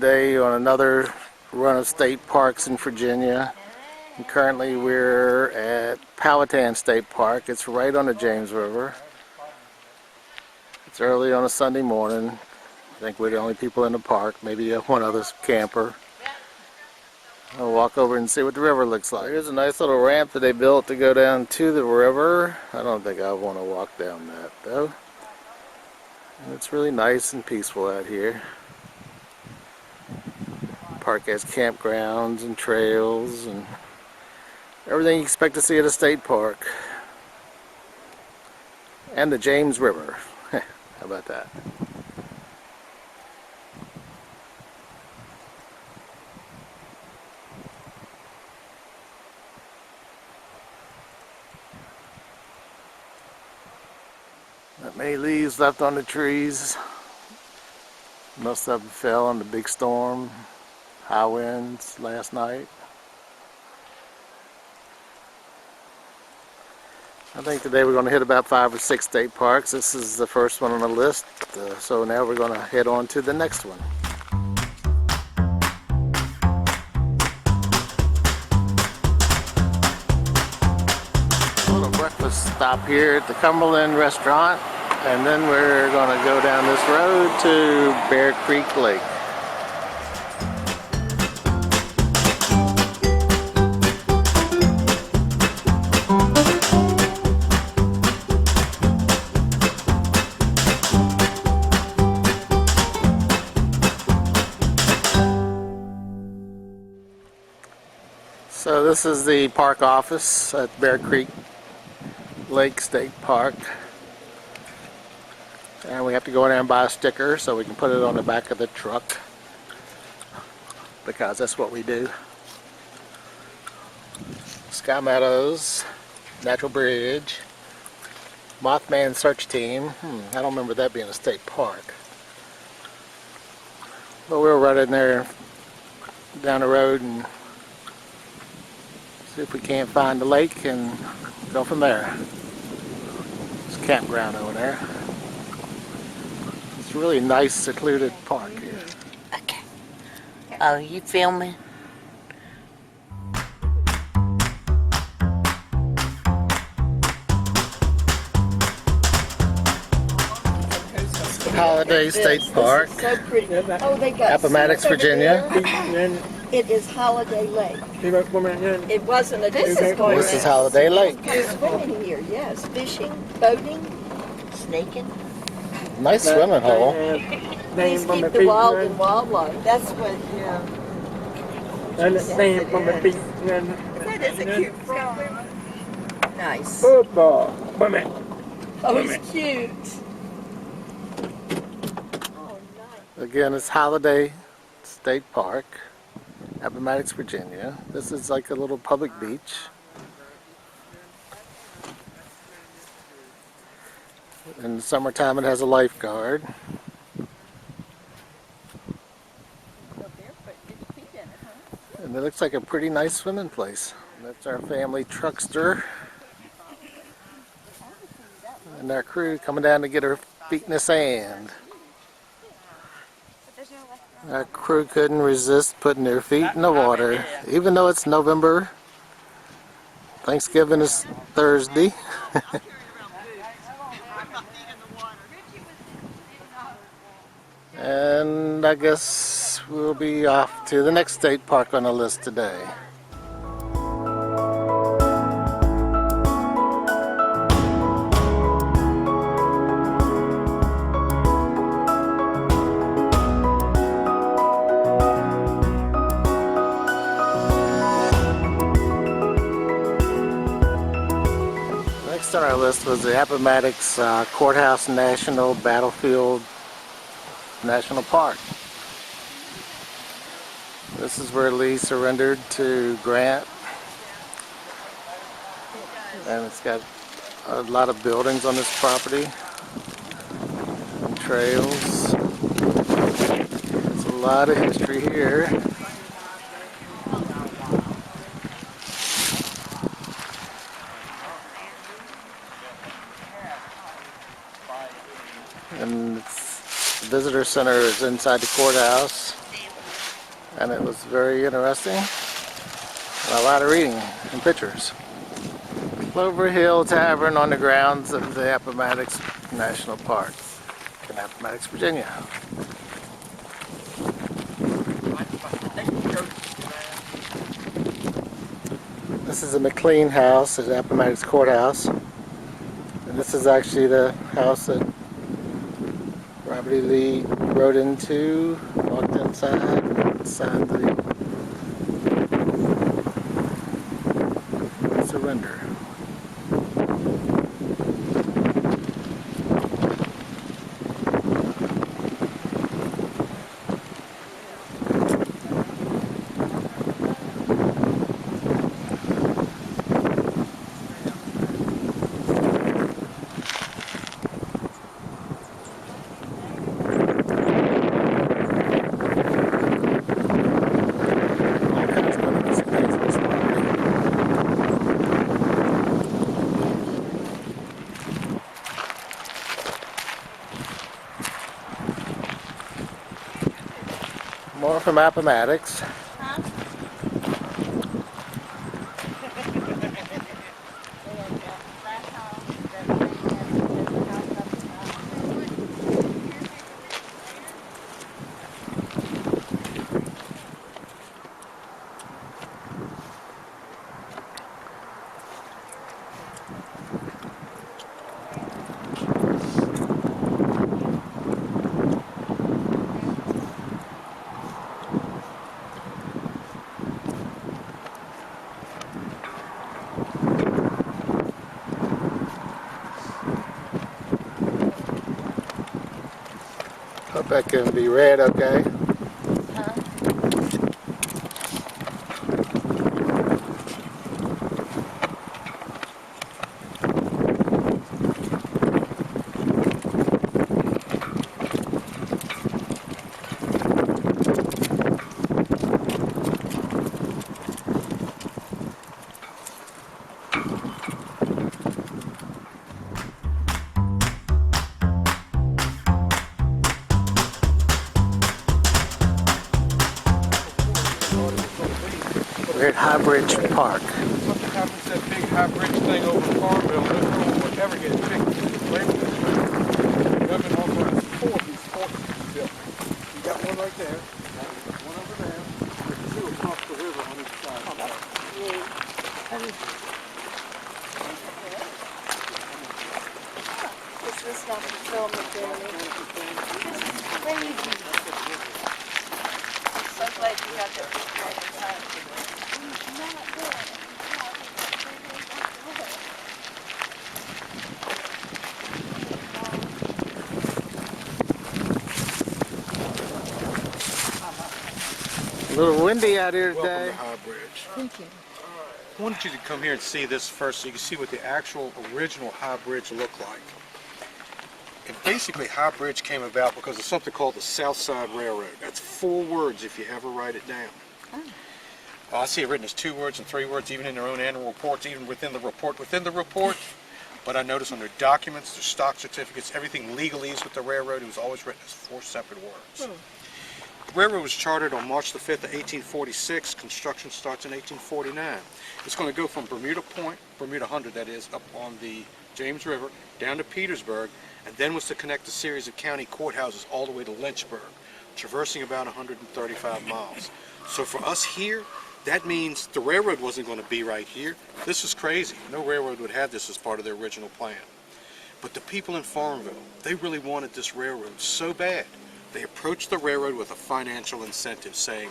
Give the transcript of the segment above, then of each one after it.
today on another run of state parks in Virginia. And currently we're at Powhatan State Park. It's right on the James River. It's early on a Sunday morning. I think we're the only people in the park, maybe one other camper. I'll walk over and see what the river looks like. Here's a nice little ramp that they built to go down to the river. I don't think I want to walk down that though. And it's really nice and peaceful out here. The park has campgrounds and trails and everything you expect to see at a state park. And the James River. How about that? Not many leaves left on the trees. Most of them fell in the big storm, high winds last night. I think today we're going to hit about 5 or 6 state parks. This is the first one on the list, so now we're going to head on to the next one. A little breakfast stop here at the Cumberland Restaurant, and then we're going to go down this road to Bear Creek Lake. So this is the park office at Bear Creek Lake State Park, and we have to go in there and buy a sticker so we can put it on the back of the truck, because that's what we do. Sky Meadows, Natural Bridge, Mothman Search Team. I don't remember that being a state park, but we'll run in there down the road and see if we can't find the lake and go from there. There's a campground over there. It's a really nice, secluded park here. Okay. Oh, you filming? Holiday State Park, So pretty. Oh, they got Maddox, Virginia. It is Holiday Lake. It wasn't a This is Holiday Lake. There's swimming here, yes. Fishing, boating, snaking. Nice swimming hole. Please keep the wild and wildlife. That's what, yeah. That is a cute frog. Nice. Oh, he's cute. Oh, nice. Again, it's Holiday State Park, Maddox, Virginia. This is like a little public beach. In the summertime it has a lifeguard. And it looks like a pretty nice swimming place. That's our family truckster and our crew coming down to get her feet in the sand. Our crew couldn't resist putting their feet in the water, even though it's November. Thanksgiving is Thursday. And I guess we'll be off to the next state park on the list today. Next on our list was the Maddox Courthouse National Battlefield National Park. This is where Lee surrendered to Grant, and it's got a lot of buildings on this property and trails. There's a lot of history here. And the visitor center is inside the courthouse. and it was very interesting. And a lot of reading and pictures. Clover Hill Tavern on the grounds of the Appomattox National Park in Appomattox, Virginia. This is a McLean house at Appomattox Courthouse. And this is actually the house that Robert E. Lee rode into, walked inside, and signed the surrender. More from Appomattox. Hope that can be read okay. We're at High Bridge Park. Something happens to that big high bridge thing over Farmville, no one would ever get fixed. Women authorized 4 of these forts to be built. You got one right there, one over there, there's 2 across the river on each side. This was not the film of crazy. I'm so glad you got that picture all the time. A little windy out here Welcome today. to High Bridge. Thank you. I wanted you to come here and see this first so you can see what the actual original High Bridge looked like. And basically High Bridge came about because of something called the South Side Railroad. That's 4 words if you ever write it down. I see it written as 2 words and 3 words, even in their own annual reports, even within the report. But I noticed on their documents, their stock certificates, everything legalese with the railroad, it was always written as 4 separate words. The railroad was chartered on March the 5th of 1846. Construction starts in 1849. It's going to go from Bermuda Point, Bermuda 100 that is, up on the James River, down to Petersburg, and then was to connect a series of county courthouses all the way to Lynchburg, traversing about 135 miles. So for us here, that means the railroad wasn't going to be right here. This is crazy. No railroad would have this as part of their original plan. But the people in Farmville, they really wanted this railroad so bad. They approached the railroad with a financial incentive saying,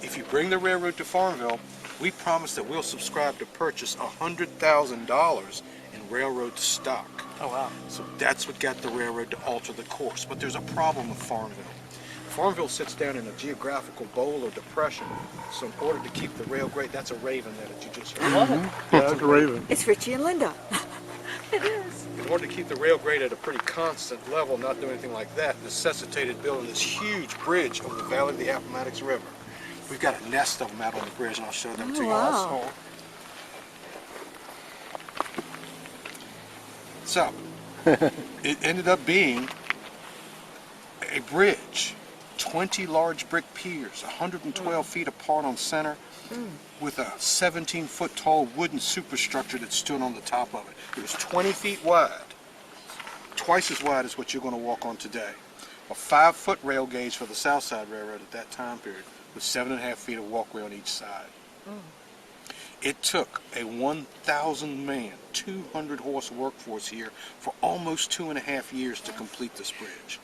if you bring the railroad to Farmville, we promise that we'll subscribe to purchase $100,000 in railroad stock. Oh wow. So that's what got the railroad to alter the course. But there's a problem with Farmville. Farmville sits down in a geographical bowl or depression. So in order to keep the rail grade, that's a raven there that you just heard. Yeah, that's a raven. It's Richie and Linda. It is. In order to keep the rail grade at a pretty constant level, not do anything like that, necessitated building this huge bridge over the valley of the Appomattox River. We've got a nest of them out on the bridge, and I'll show them to you wow. also. So, it ended up being a bridge 20 large brick piers, 112 feet apart on center, with a 17-foot tall wooden superstructure that stood on the top of it. It was 20 feet wide, twice as wide as what you're going to walk on today. A 5-foot rail gauge for the South Side Railroad at that time period, with 7.5 feet of walkway on each side. It took a 1,000-man, 200-horse workforce here for almost 2.5 years to complete this bridge.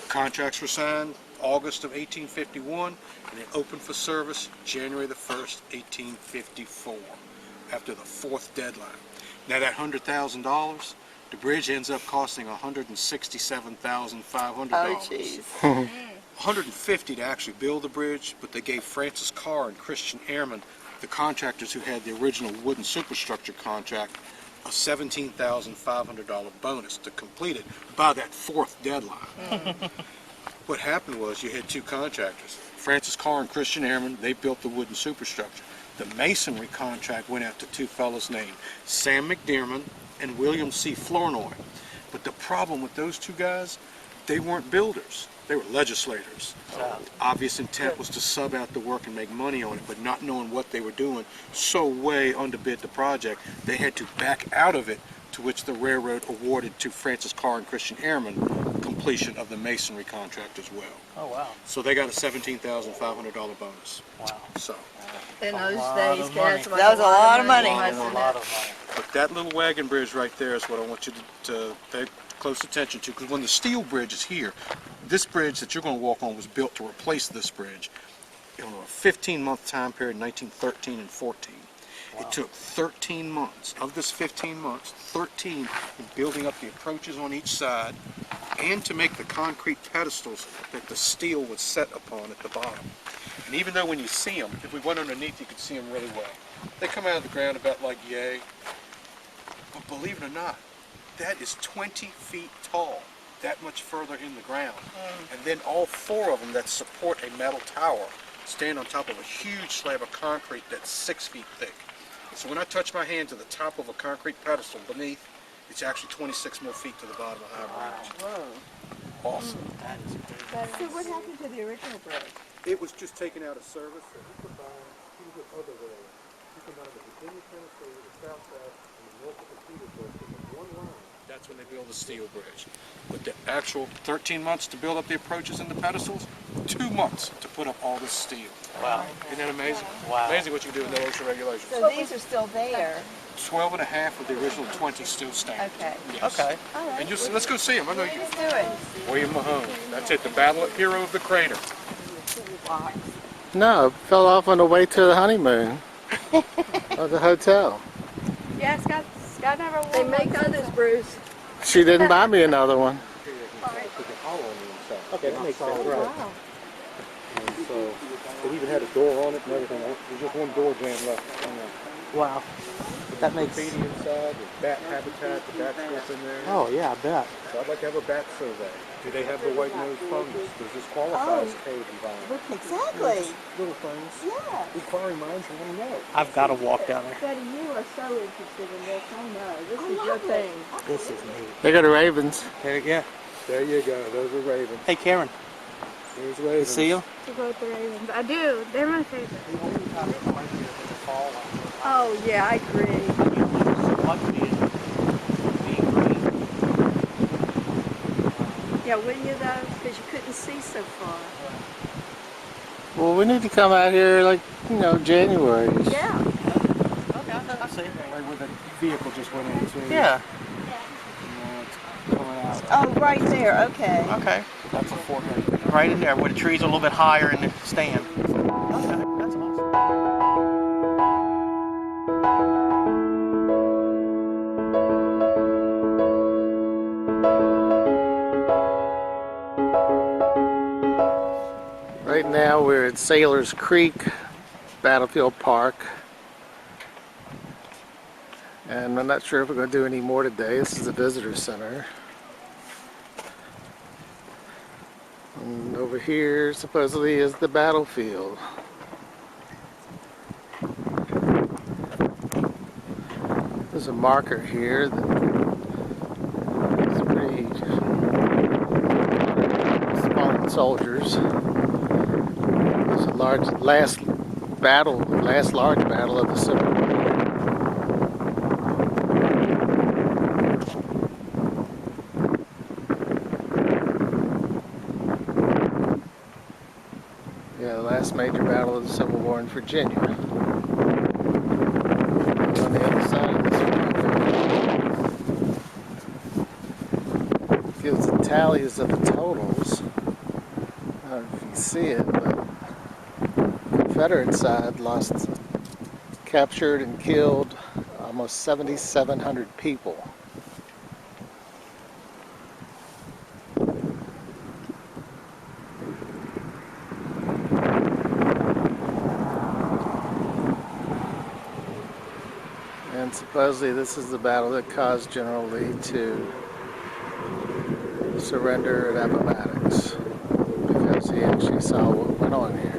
Contracts were signed August of 1851, and it opened for service January the 1st, 1854, after the 4th deadline. Now that $100,000, the bridge ends up costing $167,500. Oh, jeez. $150 to actually build the bridge, but they gave Francis Carr and Christian Airman, the contractors who had the original wooden superstructure contract, a $17,500 bonus to complete it by that 4th deadline. What happened was you had two contractors, Francis Carr and Christian Airman. They built the wooden superstructure. The masonry contract went out to two fellows named Sam McDermott and William C. Flournoy. But the problem with those two guys, they weren't builders. They were legislators. Obvious intent was to sub out the work and make money on it, but not knowing what they were doing, so way underbid the project, they had to back out of it, to which the railroad awarded to Francis Carr and Christian Airman completion of the masonry contract as well. Oh, wow. So they got a $17,500 bonus. Wow. So, In those lot days, of Cass, money. that was a lot of money. A wasn't lot it? of money. but that little wagon bridge right there is what I want you to pay close attention to, because when the steel bridge is here, this bridge that you're going to walk on was built to replace this bridge in a 15-month time period, 1913 and 14. Wow. It took 13 months. Of this 15 months, 13 in building up the approaches on each side and to make the concrete pedestals that the steel was set upon at the bottom. And even though when you see them, if we went underneath, you could see them really well. They come out of the ground about like yay. But believe it or not, that is 20 feet tall, that much further in the ground. And then all 4 of them that support a metal tower stand on top of a huge slab of concrete that's 6 feet thick. So when I touch my hand to the top of a concrete pedestal beneath, it's actually 26 more feet to the bottom of High Bridge. Whoa. Awesome. So what happened to the original bridge? It was just taken out of service. So he put on other rails. He put on the Virginia, Tennessee, the South Side, and the North of the Petersburg in one line. That's when they built the steel bridge. But the actual 13 months to build up the approaches and the pedestals, 2 months to put up all this steel. Wow. Isn't that amazing? Wow. Amazing what you can do with no OSHA regulations. So these are still there. 12 and a half of the original 20 still stand. Okay. Yes. Okay. All right. And let's go see him. I know you. Let's do it. William Mahone. That's it. The battle hero of the crater. No, it fell off on the way to the honeymoon of the hotel. Yeah, Scott never won. They make others, Bruce. She didn't buy me another one. Okay, that makes sense. Right. Wow. And so it even had a door on it and everything. There's just one door jam left. Wow. That makes... Graffiti inside, the bat habitat, the bat stuff in there. Oh, yeah, I bet. So I'd like to have a bat survey. Do they have the white nose fungus? Does this qualify as cave environment? Exactly. Little things. Yeah. Inquiring minds want to know. I've got to walk down there. Betty, you are so interested in this. I know. This is your thing. This is neat. They go to Ravens. Yeah. There you go. Those are ravens. Hey, Karen. There's You ravens. see them? To go with the Ravens. I do. They're my favorite. The only time it might be in the fall. Oh, yeah, I agree. Yeah, wouldn't you though? Because you couldn't see so far. Well, we need to come out here like, January. Yeah. Okay, I see. Right where the vehicle just went into. Yeah. Oh, right there. Okay. Okay. That's a fort. Right in there where the trees are a little bit higher in the stand. Okay, that's awesome. Right now we're at Sailors Creek Battlefield Park. And I'm not sure if we're going to do any more today. This is the visitor center. And over here supposedly is the battlefield. There's a marker here that is pretty fallen soldiers. last large battle of the Civil War. Yeah, the last major battle of the Civil War in Virginia. On the other side of this one gives the tallies of the totals. I don't know if you can see it, but Confederate side lost, captured and killed almost 7,700 people. And supposedly this is the battle that caused General Lee to surrender at Maddox, because he actually saw what went on here.